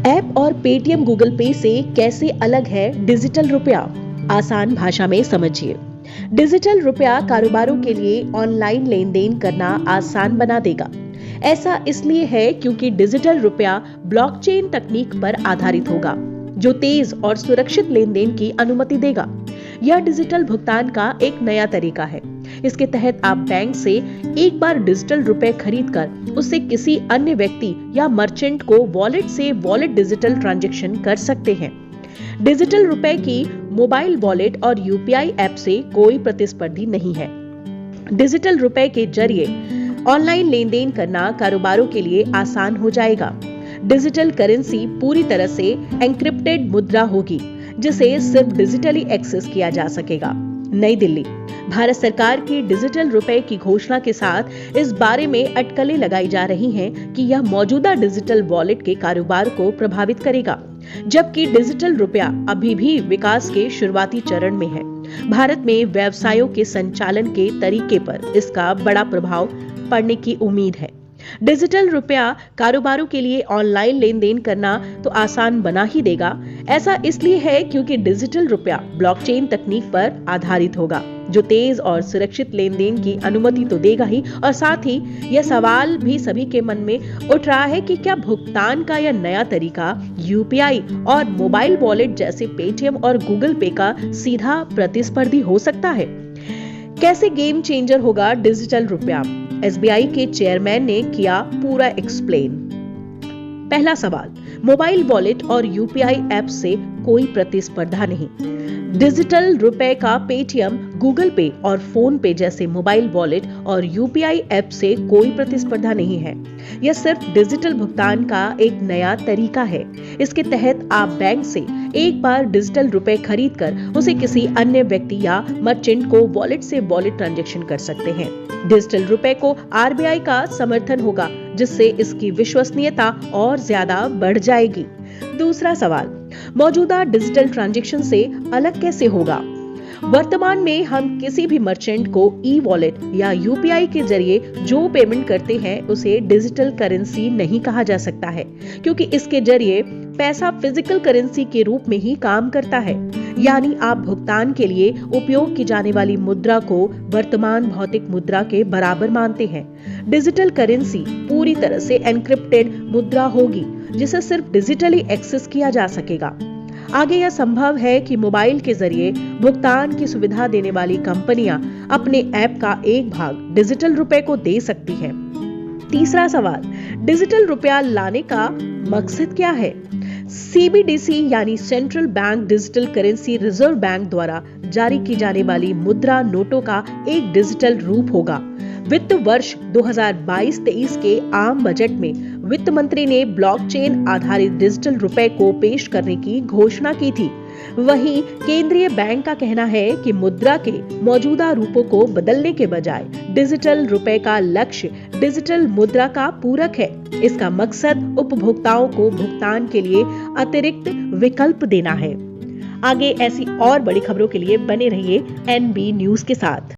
App और Paytm Google पे से कैसे अलग है डिजिटल रुपया, आसान भाषा में समझिए। डिजिटल रुपया कारोबारों के लिए ऑनलाइन लेन देन करना आसान बना देगा। ऐसा इसलिए है क्योंकि डिजिटल रुपया ब्लॉकचेन तकनीक पर आधारित होगा, जो तेज और सुरक्षित लेन देन की अनुमति देगा। यह डिजिटल भुगतान का एक नया तरीका है। इसके तहत आप बैंक से एक बार डिजिटल रुपए खरीदकर उससे किसी अन्य व्यक्ति या मर्चेंट को वॉलेट से वॉलेट डिजिटल ट्रांजैक्शन कर सकते हैं। डिजिटल रुपए की मोबाइल वॉलेट और यूपीआई ऐप से कोई प्रतिस्पर्धी नहीं है। डिजिटल रुपए के जरिए ऑनलाइन लेन देन करना कारोबारों के लिए आसान हो जाएगा। डिजिटल करेंसी पूरी तरह से एन्क्रिप्टेड मुद्रा होगी, जिसे सिर्फ डिजिटली एक्सेस किया जा सकेगा। नई दिल्ली। भारत सरकार की डिजिटल रुपए की घोषणा के साथ इस बारे में अटकलें लगाई जा रही हैं कि यह मौजूदा डिजिटल वॉलेट के कारोबार को प्रभावित करेगा, जबकि डिजिटल रुपया अभी भी विकास के शुरुआती चरण में है। भारत में व्यवसायों के संचालन के तरीके पर इसका बड़ा प्रभाव पड़ने की उम्मीद है। डिजिटल रुपया कारोबारों के लिए ऑनलाइन लेन देन करना तो आसान बना ही देगा। ऐसा इसलिए है क्योंकि डिजिटल रुपया ब्लॉकचेन तकनीक पर आधारित होगा, जो तेज और सुरक्षित लेन देन की अनुमति तो देगा ही, और साथ ही यह सवाल भी सभी के मन में उठ रहा है कि क्या भुगतान का यह नया तरीका यूपीआई और मोबाइल वॉलेट जैसे पेटीएम और गूगल पे का सीधा प्रतिस्पर्धी हो सकता है। कैसे गेम चेंजर होगा डिजिटल रुपया? एसबीआई के चेयरमैन ने किया पूरा एक्सप्लेन। पहला सवाल, मोबाइल वॉलेट और यूपीआई ऐप से कोई प्रतिस्पर्धा नहीं। डिजिटल रुपए का पेटीएम, गूगल पे और फोन पे जैसे मोबाइल वॉलेट और यूपीआई ऐप से कोई प्रतिस्पर्धा नहीं है। यह सिर्फ डिजिटल भुगतान का एक नया तरीका है। इसके तहत आप बैंक से एक बार डिजिटल रुपए खरीदकर उसे किसी अन्य व्यक्ति या मर्चेंट को वॉलेट से वॉलेट ट्रांजैक्शन कर सकते हैं। डिजिटल रुपए को आरबीआई का समर्थन होगा, जिससे इसकी विश्वसनीयता और ज्यादा बढ़ जाएगी। दूसरा सवाल, मौजूदा डिजिटल ट्रांजैक्शन से अलग कैसे होगा? वर्तमान में हम किसी भी मर्चेंट को ई वॉलेट या यूपीआई के जरिए जो पेमेंट करते हैं उसे डिजिटल करेंसी नहीं कहा जा सकता है, क्योंकि इसके जरिए पैसा फिजिकल करेंसी के रूप में ही काम करता है। यानी आप भुगतान के लिए उपयोग की जाने वाली मुद्रा को वर्तमान भौतिक मुद्रा के बराबर मानते हैं। डिजिटल करेंसी पूरी तरह से एन्क्रिप्टेड मुद्रा होगी, जिसे सिर्फ डिजिटली एक्सेस किया जा सकेगा। आगे यह संभव है कि मोबाइल के जरिए भुगतान की सुविधा देने वाली कंपनियां अपने ऐप का एक भाग डिजिटल रुपए को दे सकती हैं। तीसरा सवाल, डिजिटल रुपया लाने का मकसद क्या है? सीबीडीसी यानी central bank digital currency reserve bank द्वारा जारी की जाने वाली मुद्रा नोटों का एक डिजिटल रूप होगा। वित्त वर्ष 2022-23 के आम बजट में वित्त मंत्री ने ब्लॉकचेन आधारित डिजिटल रुपए को पेश करने की घोषणा की थी। वहीं केंद्रीय बैंक का कहना है कि मुद्रा के मौजूदा रूपों को बदलने के बजाय डिजिटल रुपए का लक्ष्य डिजिटल मुद्रा का पूरक है। इसका मकसद उपभोक्ताओं को भुगतान के लिए अतिरिक्त विकल्प देना है। आगे ऐसी और बड़ी खबरों के लिए बने रहिए एनबी न्यूज के साथ।